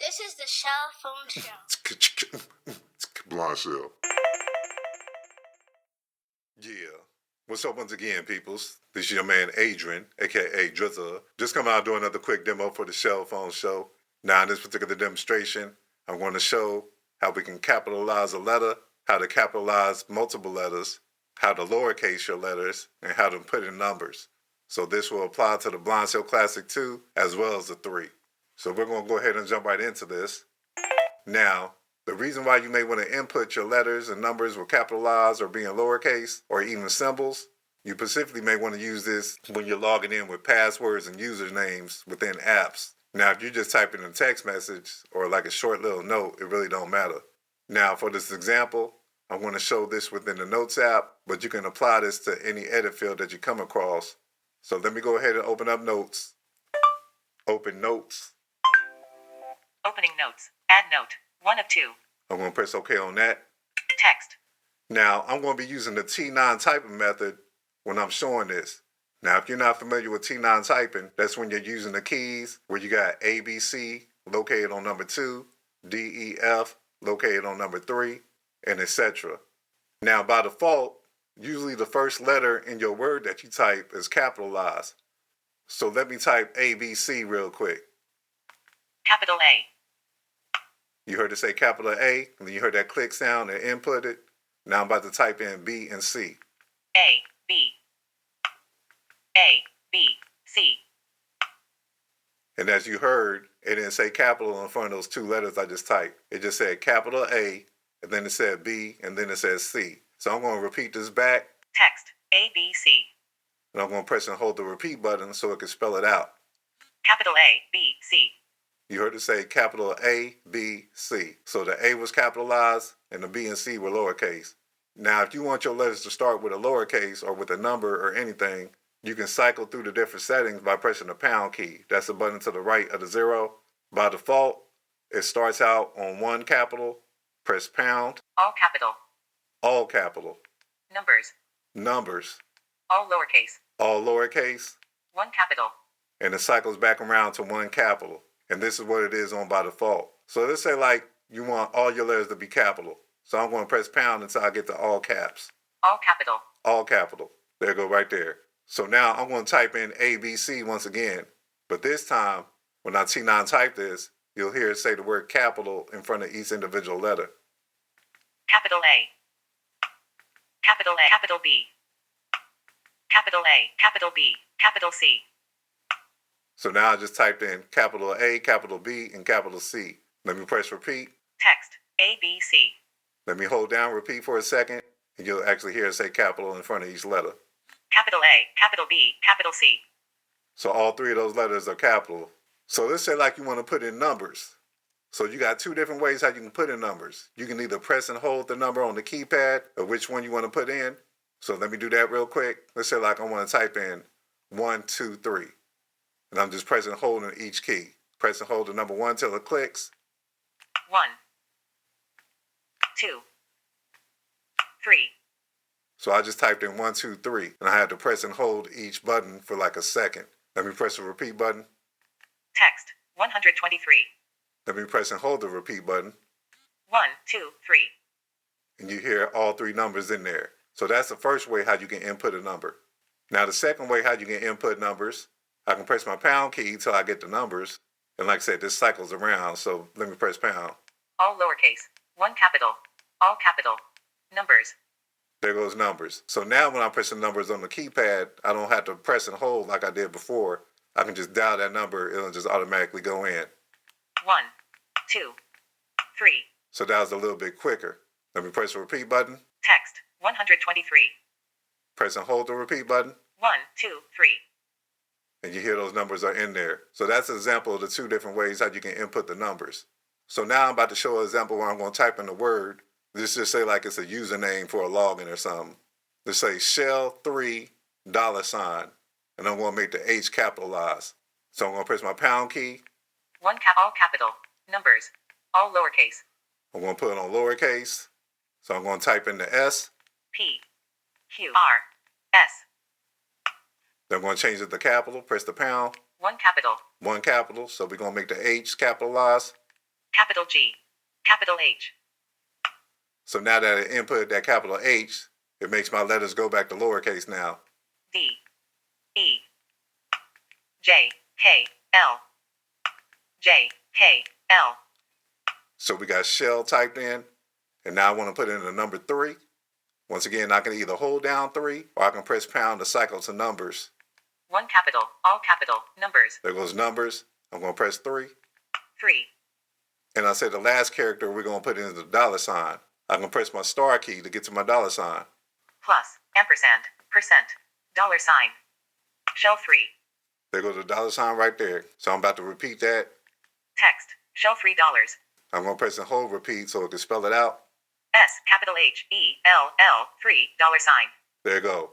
This is the Shell Phone Show. Blindshell. Yeah. What's up once again, peoples? This is your man Adrian, aka Drizza. Just come out doing another quick demo for the Shell Phone Show. Now, in this particular demonstration, I'm going to show how we can capitalize a letter, how to capitalize multiple letters, how to lowercase your letters, and how to put in numbers. So this will apply to the blindshell classic 2 as well as the 3. So we're going to go ahead and jump right into this. Now, the reason why you may want to input your letters and numbers with capitalized or being lowercase or even symbols, you specifically may want to use this when you're logging in with passwords and usernames within apps. Now, if you're just typing a text message or like a short little note, it really don't matter. Now, for this example, I'm going to show this within the Notes app, but you can apply this to any edit field that you come across. So let me go ahead and open up Notes. Open Notes. Opening Notes. Add note. 1 of 2. I'm going to press OK on that. Text. Now, I'm going to be using the T9 typing method when I'm showing this. Now, if you're not familiar with T9 typing, that's when you're using the keys where you got A, B, C located on number 2, D, E, F located on number 3, and etc. Now, by default, usually the first letter in your word that you type is capitalized. So let me type A, B, C real quick. Capital A. You heard it say capital A, and then you heard that click sound and input it. Now I'm about to type in B and C. A, B. A, B, C. And as you heard, it didn't say capital in front of those two letters I just typed. It just said capital A, and then it said B, and then it says C. So I'm going to repeat this back. Text. A, B, C. And I'm going to press and hold the repeat button so it can spell it out. Capital A, B, C. You heard it say capital A, B, C. So the A was capitalized and the B and C were lowercase. Now, if you want your letters to start with a lowercase or with a number or anything, you can cycle through the different settings by pressing the pound key. That's the button to the right of the 0. By default, it starts out on 1 capital. Press pound. All capital. All capital. Numbers. Numbers. All lowercase. All lowercase. 1 capital. And it cycles back around to 1 capital. And this is what it is on by default. So let's say like you want all your letters to be capital. So I'm going to press pound until I get to all caps. All capital. All capital. There you go right there. So now I'm going to type in A, B, C once again. But this time, when I T9 type this, you'll hear it say the word capital in front of each individual letter. Capital A. Capital A. Capital B. Capital A. Capital B. Capital C. So now I just typed in capital A, capital B, and capital C. Let me press repeat. Text. A, B, C. Let me hold down repeat for a second, and you'll actually hear it say capital in front of each letter. Capital A, capital B, capital C. So all 3 of those letters are capital. So let's say like you want to put in numbers. So you got 2 different ways how you can put in numbers. You can either press and hold the number on the keypad or which one you want to put in. So let me do that real quick. Let's say like I want to type in 1, 2, 3. And I'm just pressing and holding each key. Press and hold the number 1 till it clicks. 1, 2, 3. So I just typed in 1, 2, 3. And I had to press and hold each button for like a second. Let me press the repeat button. Text. 123. Let me press and hold the repeat button. 1, 2, 3. And you hear all 3 numbers in there. So that's the first way how you can input a number. Now the second way how you can input numbers, I can press my pound key till I get the numbers. And like I said, this cycles around, so let me press pound. All lowercase. 1 capital. All capital. Numbers. There goes numbers. So now when I'm pressing numbers on the keypad, I don't have to press and hold like I did before. I can just dial that number, it'll just automatically go in. 1, 2, 3. So that was a little bit quicker. Let me press the repeat button. Text. 123. Press and hold the repeat button. 1, 2, 3. And you hear those numbers are in there. So that's an example of the 2 different ways how you can input the numbers. So now I'm about to show an example where I'm going to type in the word. Let's just say like it's a username for a login or something. Let's say Shell3 $. And I'm going to make the H capitalized. So I'm going to press my pound key. 1 all capital. Numbers. All lowercase. I'm going to put it on lowercase. So I'm going to type in the S. P. Q. R. S. Then I'm going to change it to capital. Press the pound. 1 capital. 1 capital. So we're going to make the H capitalized. capital G, capital H. So now that I input that capital H, it makes my letters go back to lowercase now. D, E, J, K, L, J, K, L. So we got shell typed in, and now I want to put in the number 3. Once again, I can either hold down 3, or I can press pound to cycle to numbers. 1 capital, all capital, numbers. There goes numbers. I'm going to press 3. 3, And I said the last character we're going to put in is the $sign. I can press my star key to get to my $sign. plus, ampersand, percent, $sign. Shell 3, There goes the $sign right there. So I'm about to repeat that. text, shell $3. I'm going to press and hold repeat so it can spell it out. S, capital H, E, L, L, $sign. There you go.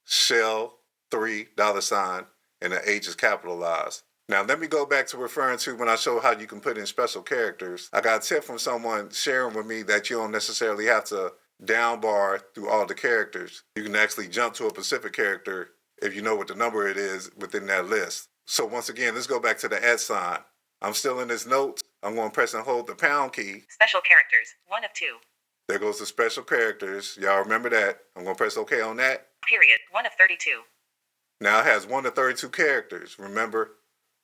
Shell, $3, $sign, and the H is capitalized. Now let me go back to referring to when I show how you can put in special characters. I got a tip from someone sharing with me that you don't necessarily have to down bar through all the characters. You can actually jump to a specific character if you know what the number it is within that list. So once again, let's go back to the @ sign. I'm still in this notes. I'm going to press and hold the pound key. Special characters, 1 of 2. There goes the special characters. Y'all remember that. I'm going to press OK on that. Period, 1 of 32. Now it has 1 to 32 characters, remember?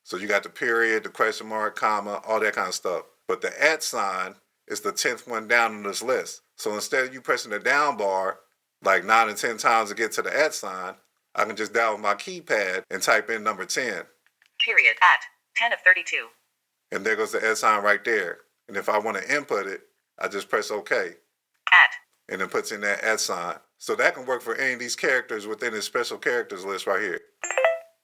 So you got the period, the question mark, comma, all that kind of stuff. But the @ sign is the 10th one down on this list. So instead of you pressing the down bar like 9 and 10 times to get to the @ sign, I can just dial with my keypad and type in number 10. Period, at, 10 of 32. And there goes the @ sign right there. And if I want to input it, I just press OK. At, And it puts in that @ sign. So that can work for any of these characters within this special characters list right here.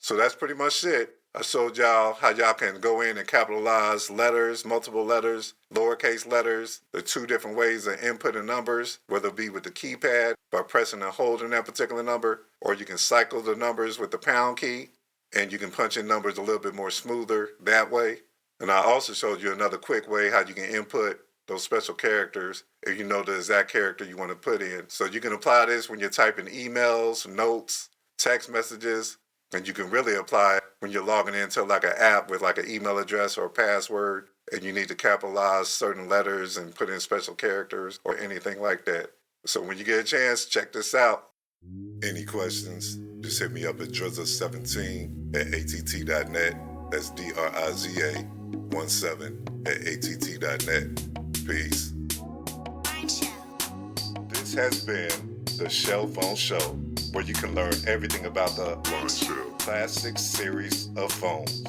So that's pretty much it. I showed y'all how y'all can go in and capitalize letters, multiple letters, lowercase letters, the 2 different ways of inputting numbers, whether it be with the keypad by pressing and holding that particular number, or you can cycle the numbers with the pound key, and you can punch in numbers a little bit more smoother that way. And I also showed you another quick way how you can input those special characters if you know the exact character you want to put in. So you can apply this when you're typing emails, notes, text messages, and you can really apply it when you're logging into like an app with like an email address or a password, and you need to capitalize certain letters and put in special characters or anything like that. So when you get a chance, check this out. Any questions, just hit me up at drizza17@att.net. That's DRIZA17@att.net. Peace. Blindshell. This has been the Shell Phone Show, where you can learn everything about the blindshell classic series of phones.